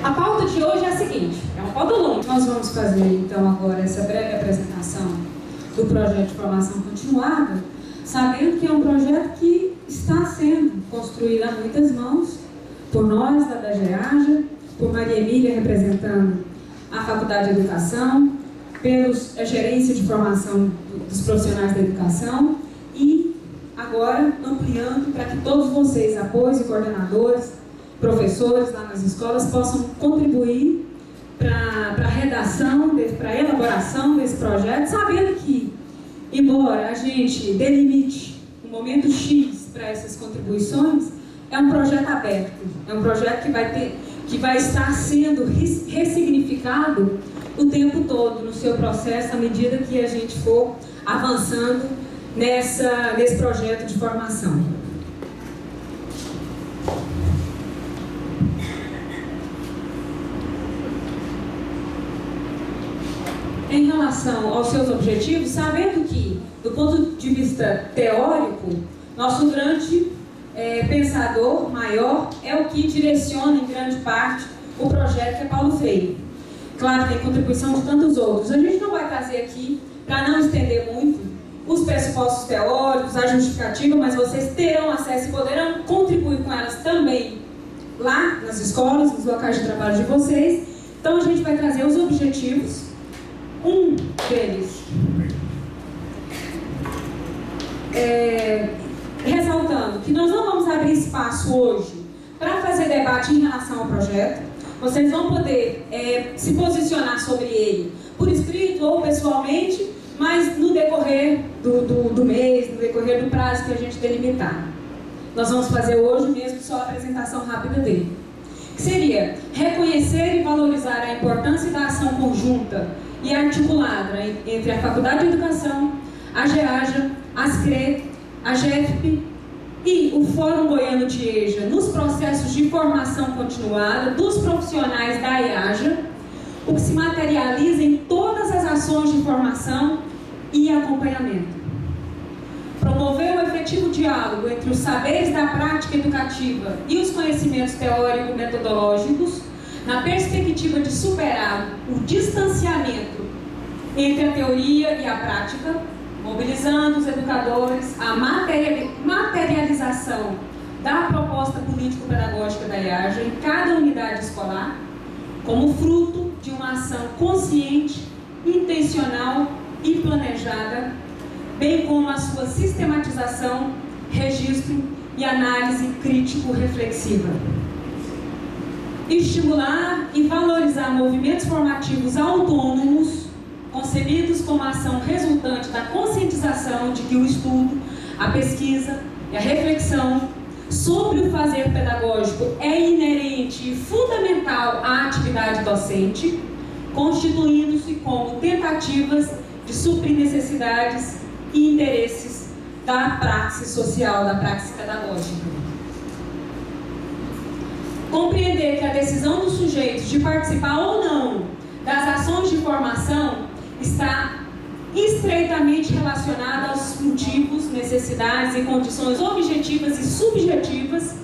A pauta de hoje é a seguinte, é uma pauta longa. Nós vamos fazer, então, agora essa breve apresentação do projeto de formação continuada, sabendo que é um projeto que está sendo construído a muitas mãos, por nós, da GEAJA, por Maria Emília, representando a Faculdade de Educação, a Gerência de Formação dos Profissionais da Educação e agora ampliando para que todos vocês, apoios e coordenadores, professores lá nas escolas, possam contribuir para a redação, para a elaboração desse projeto, sabendo que, embora a gente delimite um momento X para essas contribuições, é um projeto aberto, é um projeto que vai estar sendo ressignificado o tempo todo no seu processo, à medida que a gente for avançando nesse projeto de formação. Em relação aos seus objetivos, sabendo que, do ponto de vista teórico, nosso grande pensador maior é o que direciona em grande parte o projeto, que é Paulo Freire. Claro, tem contribuição de tantos outros. A gente não vai trazer aqui, para não estender muito, os pressupostos teóricos, a justificativa, mas vocês terão acesso e poderão contribuir com elas também lá nas escolas, nos locais de trabalho de vocês. Então a gente vai trazer os objetivos. Um deles, ressaltando que nós não vamos abrir espaço hoje para fazer debate em relação ao projeto. Vocês vão poder se posicionar sobre ele por escrito ou pessoalmente, mas no decorrer do mês, no decorrer do prazo que a gente delimitar. Nós vamos fazer hoje mesmo só a apresentação rápida dele. Que seria reconhecer e valorizar a importância da ação conjunta e articulada entre a Faculdade de Educação, a GEAJA, a SCRE, a GEFP e o Fórum Goiano de EJA nos processos de formação continuada dos profissionais da IAJA, o que se materializa em todas as ações de formação e acompanhamento. Promover o efetivo diálogo entre os saberes da prática educativa e os conhecimentos teórico-metodológicos, na perspectiva de superar o distanciamento entre a teoria e a prática, mobilizando os educadores à materialização da proposta político-pedagógica da IAJA em cada unidade escolar, como fruto de uma ação consciente, intencional e planejada, bem como a sua sistematização, registro e análise crítico-reflexiva. Estimular e valorizar movimentos formativos autônomos, concebidos como ação resultante da conscientização de que o estudo, a pesquisa e a reflexão sobre o fazer pedagógico é inerente e fundamental à atividade docente, constituindo-se como tentativas de suprir necessidades e interesses da praxis social, da praxis pedagógica. Compreender que a decisão dos sujeitos de participar ou não das ações de formação está estreitamente relacionada aos motivos, necessidades e condições objetivas e subjetivas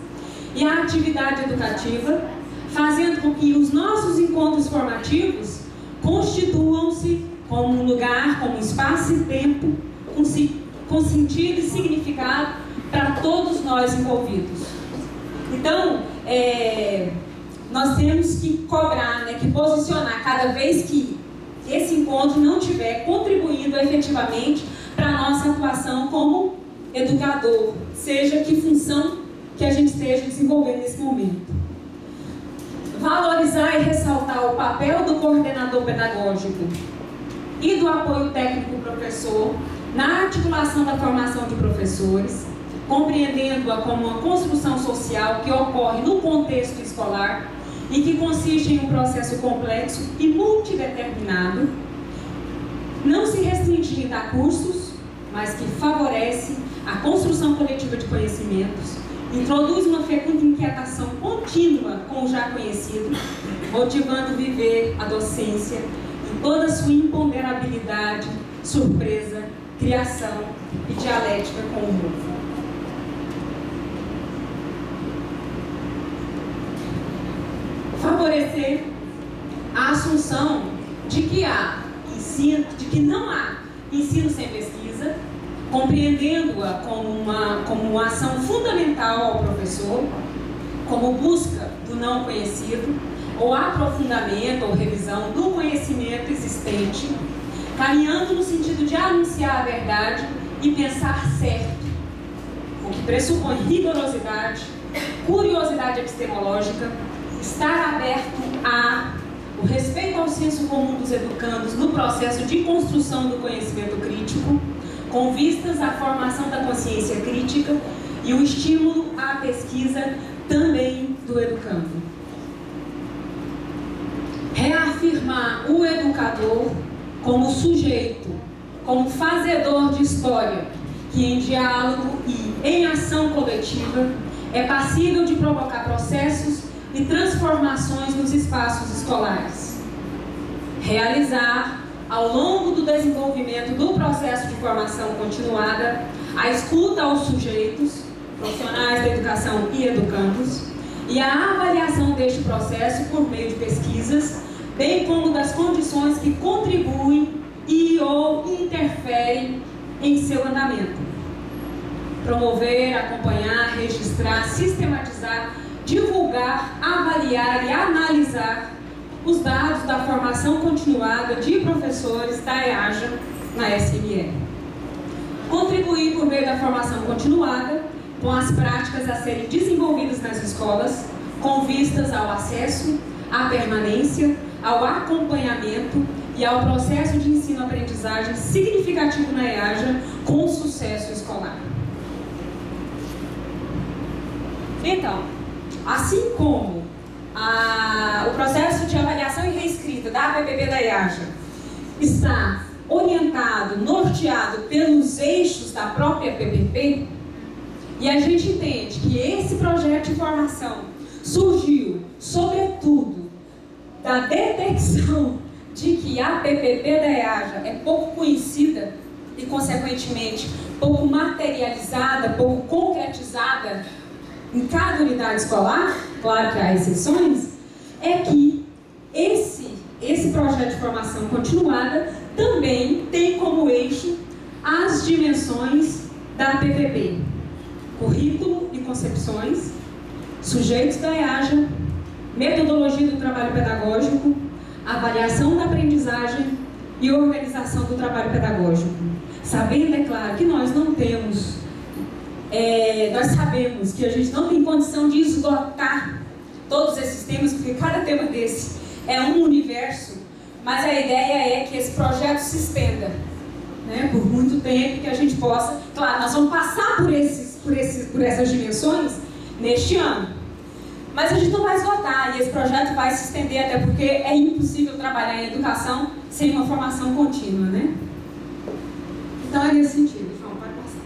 e à atividade educativa, fazendo com que os nossos encontros formativos constituam-se como um lugar, como um espaço e tempo com sentido e significado para todos nós envolvidos. Então, nós temos que cobrar, que posicionar cada vez que esse encontro não estiver contribuindo efetivamente para a nossa atuação como educador, seja que função que a gente esteja desenvolvendo nesse momento. Valorizar e ressaltar o papel do coordenador pedagógico e do apoio técnico professor na articulação da formação de professores, compreendendo-a como uma construção social que ocorre no contexto escolar e que consiste em um processo complexo e multideterminado, não se restringindo a cursos, mas que favorece a construção coletiva de conhecimentos, introduz uma fecunda inquietação contínua com o já conhecido, motivando viver a docência em toda a sua imponderabilidade, surpresa, criação e dialética com o novo. favorecer a assunção de que não há ensino sem pesquisa, compreendendo-a como uma ação fundamental ao professor, como busca do não conhecido, ou aprofundamento ou revisão do conhecimento existente, caminhando no sentido de anunciar a verdade e pensar certo, o que pressupõe rigorosidade, curiosidade epistemológica, estar aberto o respeito ao senso comum dos educandos no processo de construção do conhecimento crítico, com vistas à formação da consciência crítica e o estímulo à pesquisa também do educando. Reafirmar o educador como sujeito, como fazedor de história, que em diálogo e em ação coletiva é passível de provocar processos e transformações nos espaços escolares. Realizar, ao longo do desenvolvimento do processo de formação continuada, a escuta aos sujeitos, profissionais da educação e educandos, e a avaliação deste processo por meio de pesquisas, bem como das condições que contribuem ou interferem em seu andamento. Promover, acompanhar, registrar, sistematizar, divulgar, avaliar e analisar os dados da formação continuada de professores da EAJA na SME. Contribuir por meio da formação continuada com as práticas a serem desenvolvidas nas escolas, com vistas ao acesso, à permanência, ao acompanhamento e ao processo de ensino-aprendizagem significativo na EAJA com sucesso escolar. Então, assim como o processo de avaliação e reescrita da APPP da EAJA está orientado, norteado pelos eixos da própria PPP, e a gente entende que esse projeto de formação surgiu, sobretudo, da detecção de que a PPP da EAJA é pouco conhecida e, consequentemente, pouco materializada, pouco concretizada em cada unidade escolar, claro que há exceções, é que esse projeto de formação continuada também tem como eixo as dimensões da PPP: currículo e concepções, sujeitos da EAJA, metodologia do trabalho pedagógico, avaliação da aprendizagem e organização do trabalho pedagógico. Sabendo, é claro, que nós não temos, nós sabemos que a gente não tem condição de esgotar todos esses temas, porque cada tema desse é um universo, mas a ideia é que esse projeto se estenda, né, por muito tempo, e que a gente possa, claro, nós vamos passar por essas dimensões neste ano, mas a gente não vai esgotar, e esse projeto vai se estender, até porque é impossível trabalhar em educação sem uma formação contínua, né? Então é nesse sentido. João, pode passar.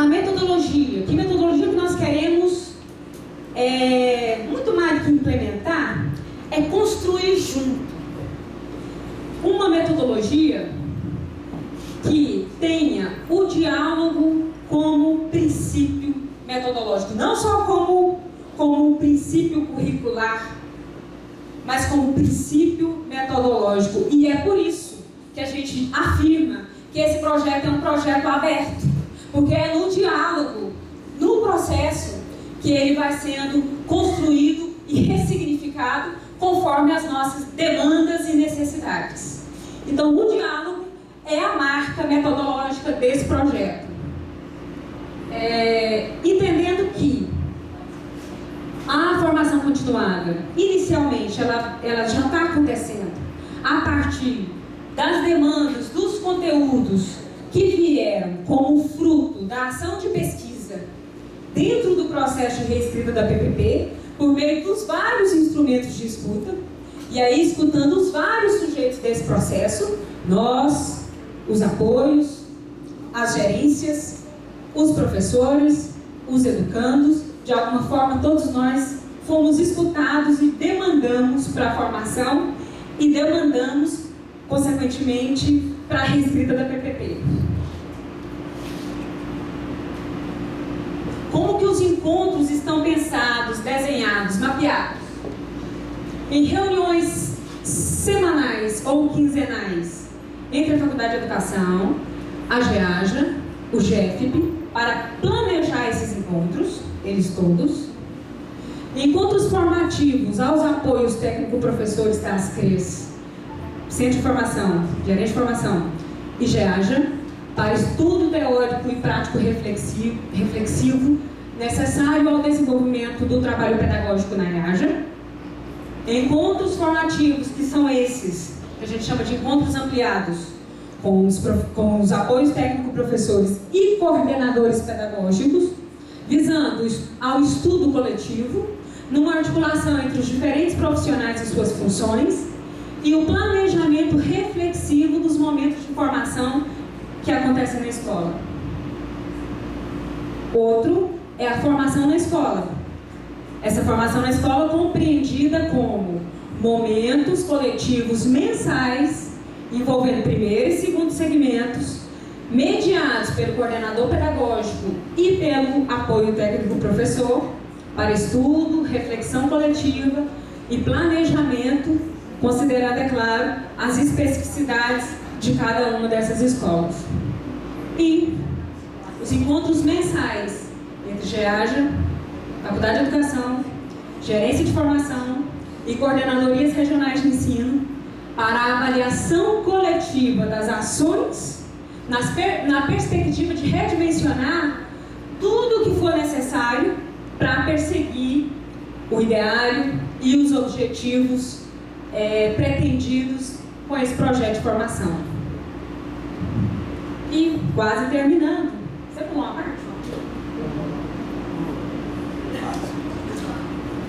A metodologia, que metodologia que nós queremos, muito mais do que implementar, é construir junto uma metodologia que tenha o diálogo como princípio metodológico, não só como princípio curricular, mas como princípio metodológico. E é por isso que a gente afirma que esse projeto é um projeto aberto, porque é no diálogo, no processo, que ele vai sendo construído e ressignificado conforme as nossas demandas e necessidades. Então, o diálogo é a marca metodológica desse projeto. Entendendo que a formação continuada, inicialmente, ela já está acontecendo a partir das demandas, dos conteúdos que vieram como fruto da ação de pesquisa dentro do processo de reescrita da PPP, por meio dos vários instrumentos de escuta, e aí escutando os vários sujeitos desse processo, nós, os apoios, as gerências, os professores, os educandos, de alguma forma todos nós fomos escutados e demandamos para a formação e demandamos, consequentemente, para a reescrita da PPP. Como que os encontros estão pensados, desenhados, mapeados? em reuniões semanais ou quinzenais entre a Faculdade de Educação, a GEAJA, o GEFP, para planejar esses encontros, eles todos. Encontros formativos aos apoios técnico-professores das CREs, Centro de Formação, Gerente de Formação e GEAJA, para estudo teórico e prático reflexivo necessário ao desenvolvimento do trabalho pedagógico na EAJA. Encontros formativos, que são esses, que a gente chama de encontros ampliados, com os apoios técnico-professores e coordenadores pedagógicos, visando ao estudo coletivo, numa articulação entre os diferentes profissionais e suas funções, e o planejamento reflexivo dos momentos de formação que acontecem na escola. Outro é a formação na escola. Essa formação na escola compreendida como momentos coletivos mensais, envolvendo primeiro e segundo segmentos, mediados pelo coordenador pedagógico e pelo apoio técnico-professor, para estudo, reflexão coletiva e planejamento, considerado, é claro, as especificidades de cada uma dessas escolas. E os encontros mensais entre GEAJA, Faculdade de Educação, Gerência de Formação e Coordenadorias Regionais de Ensino, para a avaliação coletiva das ações, na perspectiva de redimensionar tudo o que for necessário para perseguir o ideário e os objetivos pretendidos com esse projeto de formação. E quase terminando. Você pulou uma parte?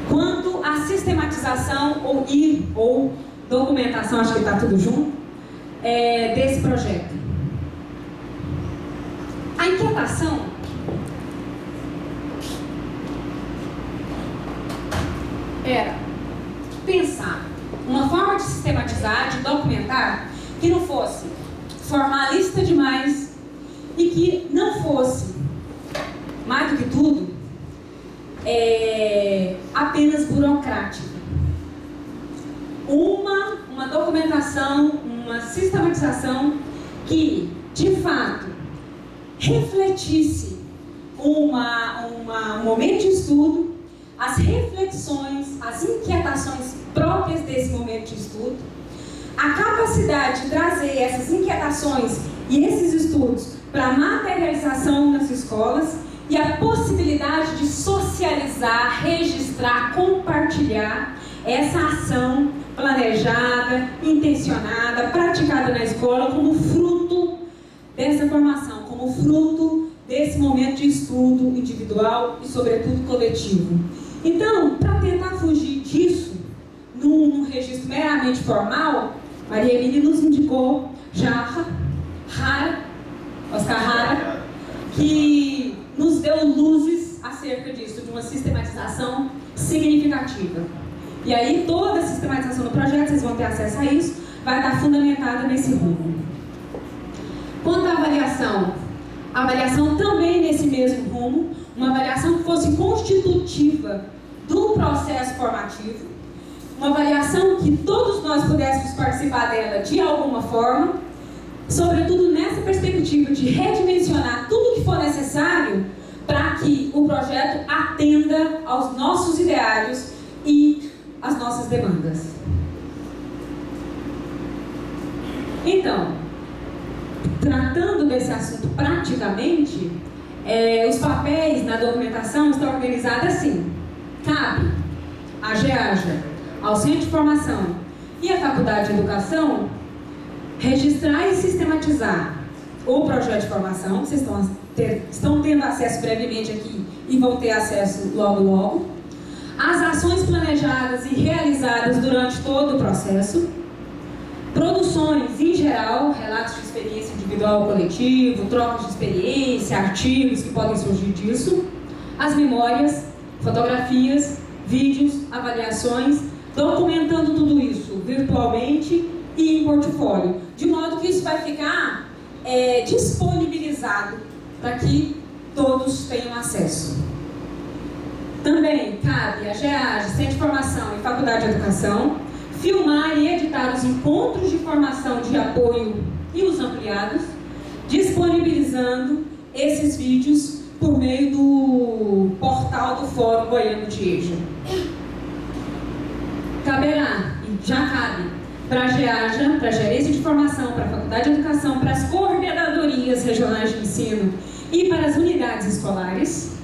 Quanto à sistematização ou documentação, acho que está tudo junto, desse projeto. A inquietação era pensar uma forma de sistematizar, de documentar, que não fosse formalista demais e que não fosse, mais do que tudo, apenas burocrática. Uma documentação, uma sistematização que, de fato, refletisse um momento de estudo, as reflexões, as inquietações próprias desse momento de estudo, a capacidade de trazer essas inquietações e esses estudos para a materialização nas escolas e a possibilidade de socializar, registrar, compartilhar essa ação planejada, intencionada, praticada na escola como fruto dessa formação, como fruto desse momento de estudo individual e, sobretudo, coletivo. Então, para tentar fugir disso, num registro meramente formal, Maria Emília nos indicou Oscar Hara, que nos deu luzes acerca disso, de uma sistematização significativa. E aí, toda a sistematização do projeto, vocês vão ter acesso a isso, vai estar fundamentada nesse rumo. Quanto à avaliação, a avaliação também nesse mesmo rumo, uma avaliação que fosse constitutiva do processo formativo, uma avaliação que todos nós pudéssemos participar dela de alguma forma, sobretudo nessa perspectiva de redimensionar tudo o que for necessário para que o projeto atenda aos nossos ideários e às nossas demandas. Então, tratando desse assunto praticamente, os papéis na documentação estão organizados assim. Cabe à GEAJA, ao Centro de Formação e à Faculdade de Educação registrar e sistematizar o projeto de formação, que vocês estão tendo acesso brevemente aqui e vão ter acesso logo logo, as ações planejadas e realizadas durante todo o processo, produções em geral, relatos de experiência individual ou coletivo, trocas de experiência, artigos que podem surgir disso, as memórias, fotografias, vídeos, avaliações, documentando tudo isso virtualmente e em portfólio, de modo que isso vai ficar disponibilizado para que todos tenham acesso. Também cabe à GEAGE, Centro de Formação e Faculdade de Educação, filmar e editar os encontros de formação de apoio e os ampliados, disponibilizando esses vídeos por meio do portal do Fórum Goiano de EJA. Caberá, e já cabe, para a GEAJA, para a Gerência de Formação, para a Faculdade de Educação, para as coordenadorias regionais de ensino e para as unidades escolares,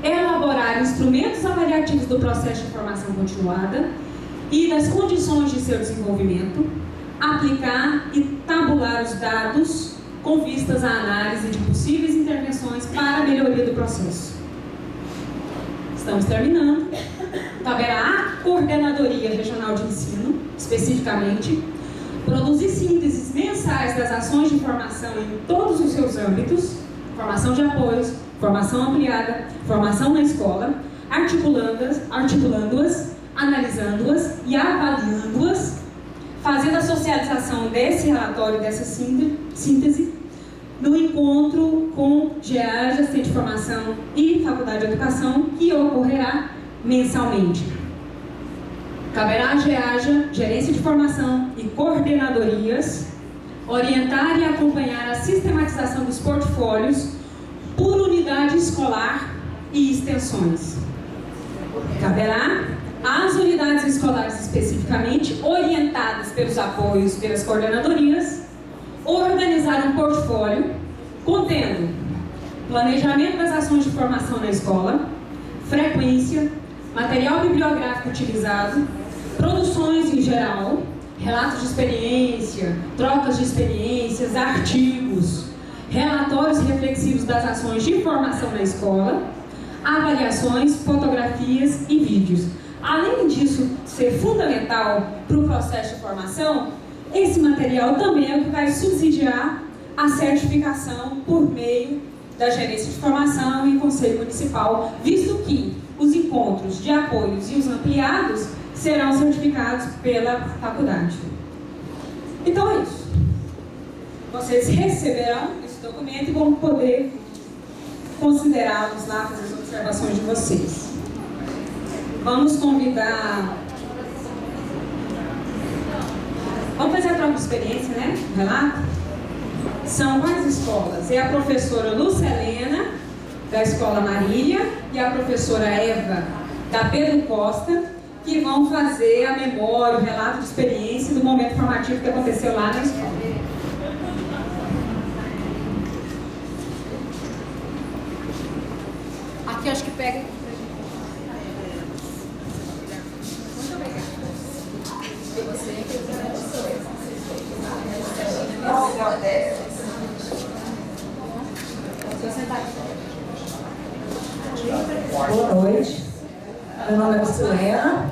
elaborar instrumentos avaliativos do processo de formação continuada e das condições de seu desenvolvimento, aplicar e tabular os dados com vistas à análise de possíveis intervenções para a melhoria do processo. Estamos terminando. Caberá à Coordenadoria Regional de Ensino, especificamente, produzir sínteses mensais das ações de formação em todos os seus âmbitos, formação de apoios, formação ampliada, formação na escola, articulando-as, analisando-as e avaliando-as, fazendo a socialização desse relatório, dessa síntese, no encontro com GEAJA, Centro de Formação e Faculdade de Educação, que ocorrerá mensalmente. Caberá à GEAJA, Gerência de Formação e Coordenadorias, orientar e acompanhar a sistematização dos portfólios por unidade escolar e extensões. Caberá às unidades escolares especificamente, orientadas pelos apoios, pelas coordenadorias, organizar um portfólio contendo planejamento das ações de formação na escola, frequência, material bibliográfico utilizado, produções em geral, relatos de experiência, trocas de experiências, artigos, relatórios reflexivos das ações de formação na escola, avaliações, fotografias e vídeos. Além disso ser fundamental para o processo de formação, esse material também é o que vai subsidiar a certificação por meio da Gerência de Formação e Conselho Municipal, visto que os encontros de apoios e os ampliados serão certificados pela faculdade. Então é isso. Vocês receberão esse documento e vão poder considerá-los lá, fazer as observações de vocês. Vamos convidar... Vamos fazer a troca de experiência, né? Relato? São quais escolas? É a professora Lúcia Helena, da Escola Marília, e a professora Eva, da Pedro Costa, que vão fazer a memória, o relato de experiência do momento formativo que aconteceu lá na escola. Aqui acho que pega. Muito obrigada. Boa noite, meu nome é Lucilena,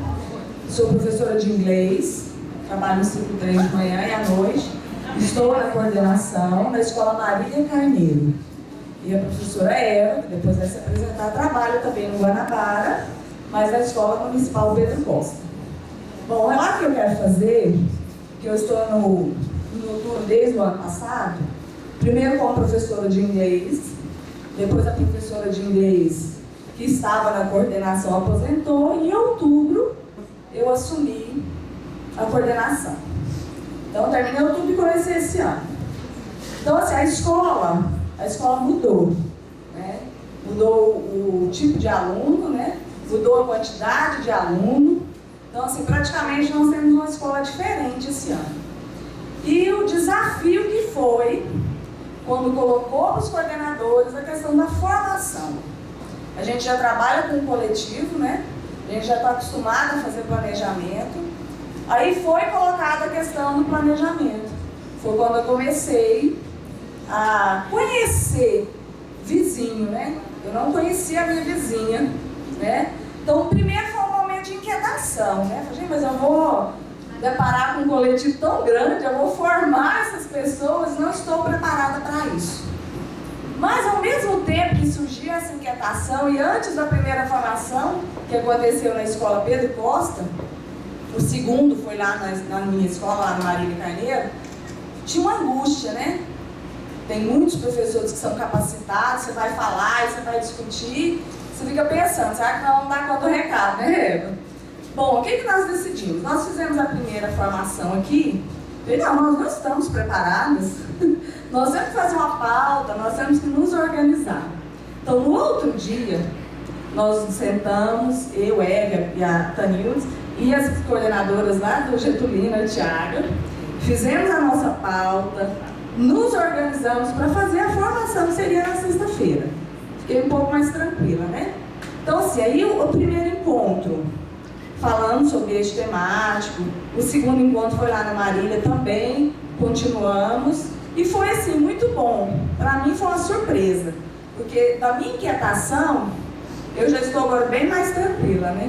sou professora de inglês, trabalho no ciclo 3 de manhã e à noite, estou na coordenação da Escola Marília Carneiro. E a professora Eva, que depois vai se apresentar, trabalha também no Guanabara, mas na Escola Municipal Pedro Costa. Bom, o relato que eu quero fazer, que eu estou no turno desde o ano passado, primeiro como professora de inglês, depois a professora de inglês que estava na coordenação aposentou, e em outubro eu assumi a coordenação. Então, terminei outubro e comecei esse ano. Então, assim, a escola mudou, né? Mudou o tipo de aluno, né? Mudou a quantidade de aluno. Então, assim, praticamente nós temos uma escola diferente esse ano. E o desafio que foi, quando colocou para os coordenadores a questão da formação. A gente já trabalha com um coletivo, né? A gente já está acostumado a fazer planejamento. Aí foi colocada a questão do planejamento. Foi quando eu comecei a conhecer vizinho, né? Eu não conhecia a minha vizinha, né? Então, primeiro foi um momento de inquietação, né? Falei, mas eu vou deparar com um coletivo tão grande, eu vou formar essas pessoas, não estou preparada para isso. Mas, ao mesmo tempo que surgiu essa inquietação, e antes da primeira formação, que aconteceu na Escola Pedro Costa, o segundo foi lá na minha escola, lá no Marília Carneiro, tinha uma angústia, né? Tem muitos professores que são capacitados, você vai falar e você vai discutir, Você fica pensando, será que nós vamos dar conta do recado, né, Eva? Bom, o que nós decidimos? Nós fizemos a primeira formação aqui. E nós não estamos preparadas. Nós temos que fazer uma pauta, nós temos que nos organizar. Então, no outro dia, nós sentamos, eu, Eva e a Tanildes, e as coordenadoras lá do Getulino, a Tiaga, fizemos a nossa pauta, nos organizamos para fazer a formação, que seria na sexta-feira. Fiquei um pouco mais tranquila, né? Então, assim, aí o primeiro encontro, falando sobre eixo temático, o segundo encontro foi lá na Marília também, continuamos, e foi, assim, muito bom. Para mim foi uma surpresa, porque da minha inquietação, eu já estou agora bem mais tranquila, né?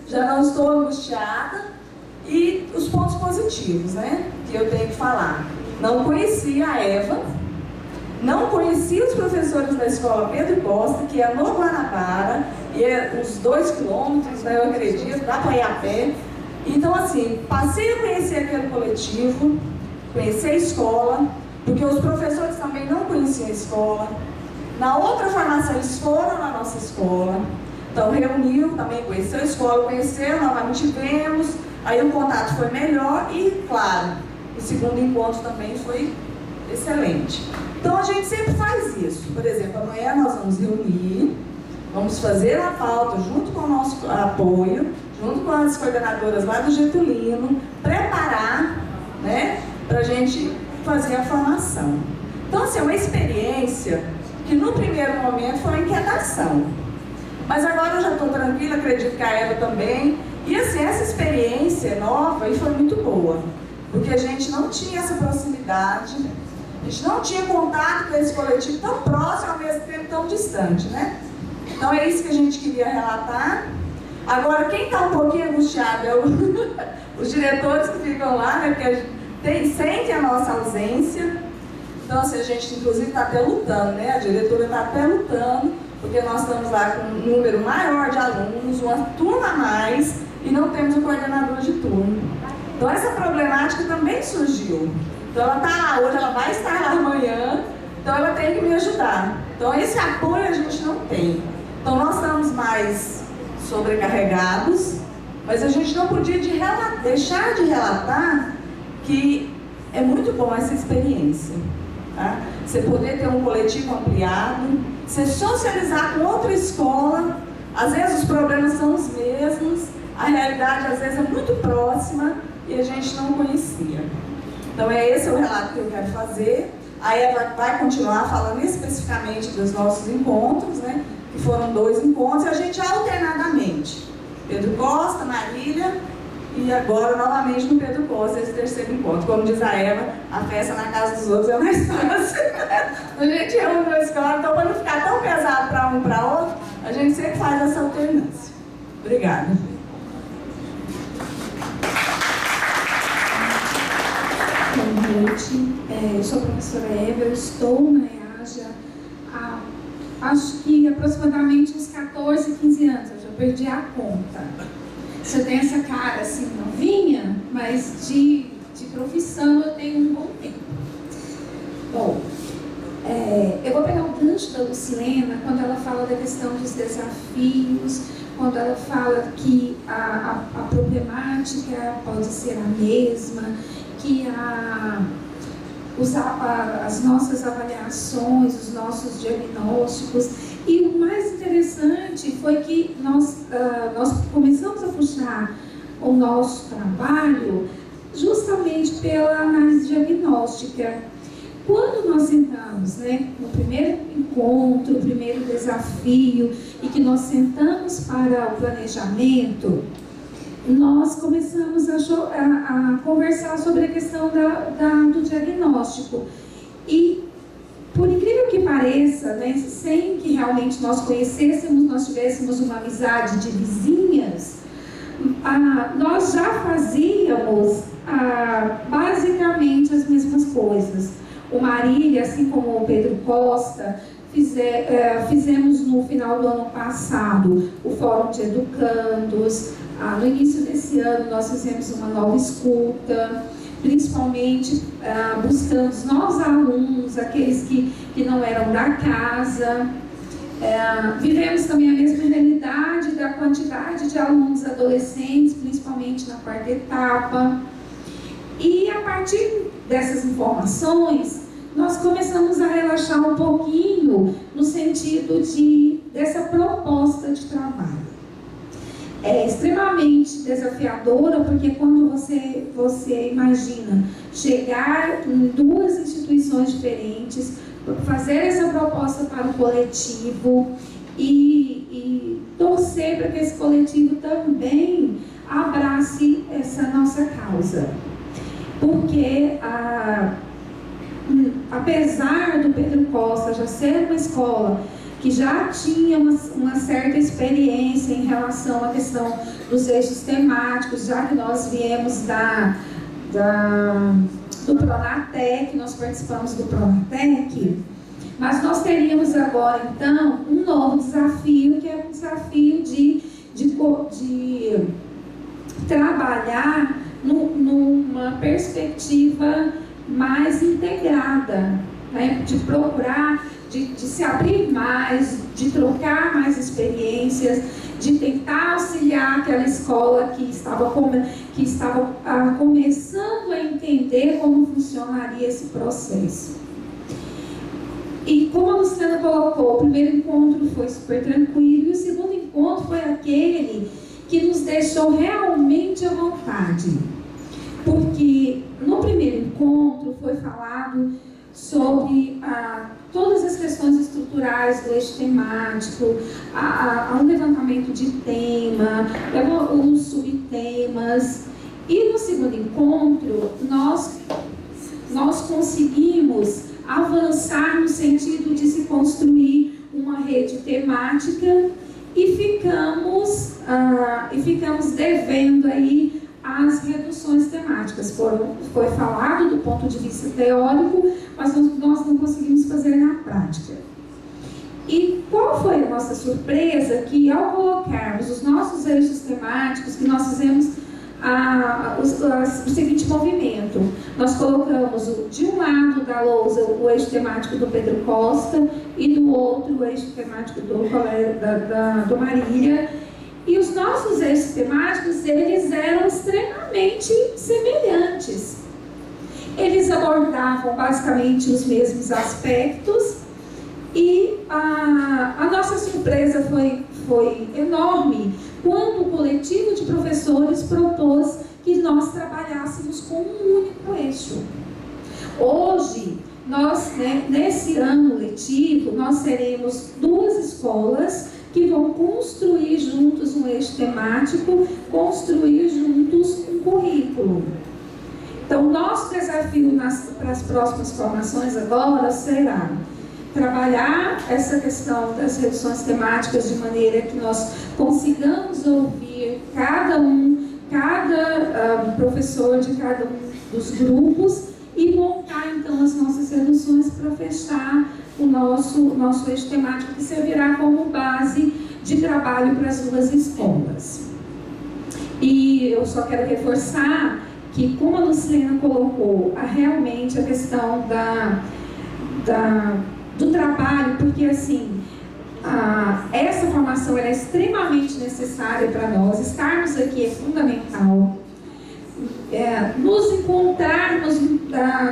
Já não estou angustiada. E os pontos positivos, né? Que eu tenho que falar. Não conhecia a Eva, não conhecia os professores da escola Pedro Costa, que é no Guanabara, e é uns 2 quilômetros, né, eu acredito, dá para ir a pé. Então, assim, passei a conhecer aquele coletivo, conhecer a escola, porque os professores também não conheciam a escola. Na outra formação, eles foram na nossa escola, então reuniu, também conheceu a escola, conheceram, novamente vemos, aí o contato foi melhor e, claro, o segundo encontro também foi excelente. Então, a gente sempre faz isso. Por exemplo, amanhã nós vamos reunir, vamos fazer a pauta junto com o nosso apoio, junto com as coordenadoras lá do Getulino, preparar, né, para a gente fazer a formação. Então, assim, é uma experiência que no primeiro momento foi uma inquietação. Mas agora eu já estou tranquila, acredito que a Eva também. E assim, essa experiência nova e foi muito boa, porque a gente não tinha essa proximidade, a gente não tinha contato com esse coletivo tão próximo, ao mesmo tempo tão distante, né? Então é isso que a gente queria relatar. Agora, quem está um pouquinho angustiado é os diretores que ficam lá, né? Porque sentem a nossa ausência. Então, assim, a gente inclusive está até lutando, né? A diretora está até lutando, porque nós estamos lá com um número maior de alunos, uma turma a mais, e não temos um coordenador de turno. Então, essa problemática também surgiu. Então, ela está lá hoje, ela vai estar lá amanhã, então ela tem que me ajudar. Então, esse apoio a gente não tem. Então, nós estamos mais sobrecarregados, mas a gente não podia deixar de relatar que é muito bom essa experiência. Tá? Você poder ter um coletivo ampliado, você socializar com outra escola, às vezes os problemas são os mesmos, a realidade às vezes é muito próxima e a gente não conhecia. Então esse é o relato que eu quero fazer. A Eva vai continuar falando especificamente dos nossos encontros, né? Que foram 2 encontros, e a gente alternadamente. Pedro Costa, Marília, e agora novamente no Pedro Costa, esse terceiro encontro. Como diz a Eva, a festa na casa dos outros é mais fácil. A gente reúne na escola, então para não ficar tão pesado para um para outro, a gente sempre faz essa alternância. Obrigada. Boa noite, eu sou a professora Eva, eu estou na EAJA há, acho que aproximadamente uns 14, 15 anos, eu já perdi a conta. Você tem essa cara assim, novinha, mas de profissão eu tenho um bom tempo. Bom, eu vou pegar o gancho da Lucilena quando ela fala da questão dos desafios, quando ela fala que a problemática pode ser a mesma, que as nossas avaliações, os nossos diagnósticos. E o mais interessante foi que nós começamos a puxar o nosso trabalho justamente pela análise diagnóstica. Quando nós sentamos, né, no primeiro encontro, o primeiro desafio, e que nós sentamos para o planejamento, nós começamos a conversar sobre a questão do diagnóstico. E, por incrível que pareça, né, sem que realmente nós conhecêssemos, nós tivéssemos uma amizade de vizinhas, nós já fazíamos basicamente as mesmas coisas. O Marília, assim como o Pedro Costa, fizemos no final do ano passado o Fórum de Educandos. No início desse ano nós fizemos uma nova escuta, principalmente buscando os novos alunos, aqueles que não eram da casa. Vivemos também a mesma realidade da quantidade de alunos adolescentes, principalmente na quarta etapa. E a partir dessas informações, nós começamos a relaxar um pouquinho no sentido dessa proposta de trabalho. É extremamente desafiadora, porque quando você imagina chegar em duas instituições diferentes, fazer essa proposta para o coletivo e torcer para que esse coletivo também abrace essa nossa causa. Porque, apesar do Pedro Costa já ser uma escola que já tinha uma certa experiência em relação à questão dos eixos temáticos, já que nós viemos do Pronatec, nós participamos do Pronatec, mas nós teríamos agora, então, um novo desafio, que é um desafio de trabalhar numa perspectiva mais integrada, né? De procurar, de se abrir mais, de trocar mais experiências, de tentar auxiliar aquela escola que estava começando a entender como funcionaria esse processo. E como a Luciana colocou, o primeiro encontro foi super tranquilo, e o segundo encontro foi aquele que nos deixou realmente à vontade. Porque no primeiro encontro foi falado sobre todas as questões estruturais do eixo temático, o levantamento de tema, os subtemas. E no segundo encontro, nós conseguimos avançar no sentido de se construir uma rede temática e ficamos devendo aí as reduções temáticas. Foi falado do ponto de vista teórico, mas nós não conseguimos fazer na prática. E qual foi a nossa surpresa? Que ao colocarmos os nossos eixos temáticos, que nós fizemos o seguinte movimento: nós colocamos de um lado da lousa o eixo temático do Pedro Costa e do outro o eixo temático do Marília. E os nossos eixos temáticos, eles eram extremamente semelhantes. Eles abordavam basicamente os mesmos aspectos e a nossa surpresa foi enorme quando o coletivo de professores propôs que nós trabalhássemos com um único eixo. Hoje, nesse ano letivo, nós teremos duas escolas que vão construir juntos um eixo temático, construir juntos um currículo. Então, nosso desafio para as próximas formações agora será trabalhar essa questão das reduções temáticas de maneira que nós consigamos ouvir cada professor de cada um dos grupos e montar então as nossas reduções para fechar o nosso eixo temático, que servirá como base de trabalho para as duas escolas. E eu só quero reforçar que, como a Luciana colocou, realmente a questão do trabalho, porque assim, essa formação é extremamente necessária para nós, estarmos aqui é fundamental. Nos encontrarmos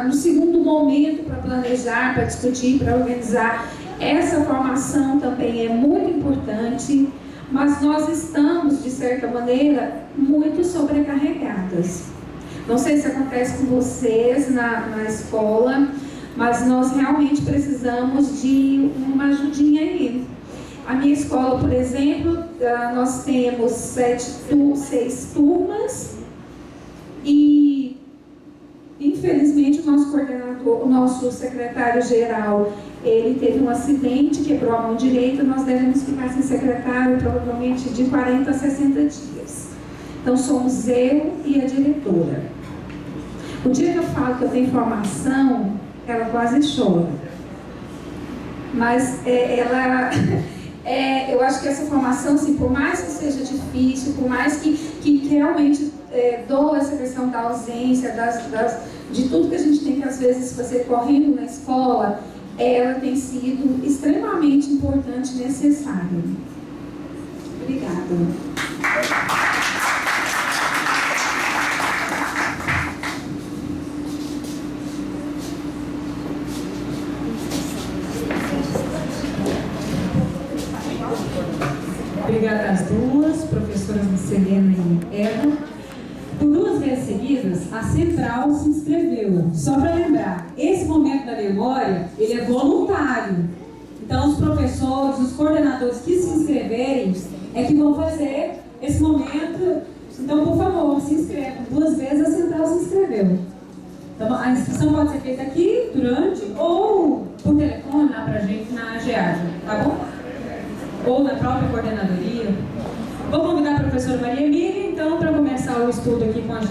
no segundo momento para planejar, para discutir, para organizar, essa formação também é muito importante, mas nós estamos, de certa maneira, muito sobrecarregadas. Não sei se acontece com vocês na escola, mas nós realmente precisamos de uma ajudinha aí. A minha escola, por exemplo, nós temos 6 turmas e, infelizmente, o nosso secretário-geral, ele teve um acidente, quebrou a mão direita, nós devemos ficar sem secretário provavelmente de 40 a 60 dias. Então, somos eu e a diretora. O dia que eu falo que eu tenho formação, ela quase chora. Mas eu acho que essa formação, assim, por mais que seja difícil, por mais que realmente doa essa questão da ausência, de tudo que a gente tem que às vezes fazer correndo na escola, ela tem sido extremamente importante e necessária. Obrigada. Obrigada às duas, professoras Selena e Eva. Por 2 vezes seguidas, a Central se inscreveu. Só para lembrar, esse momento da memória, ele é voluntário. Então, os professores, os coordenadores que se inscreverem, é que vão fazer esse momento. Então, por favor, se inscrevam. 2 vezes a Central se inscreveu. Então, a inscrição pode ser feita aqui, durante, ou por telefone, lá pra gente, na GEAD, tá bom? Ou na própria coordenadoria. Vou convidar a professora Maria Emília, então, para começar o estudo aqui com a gente.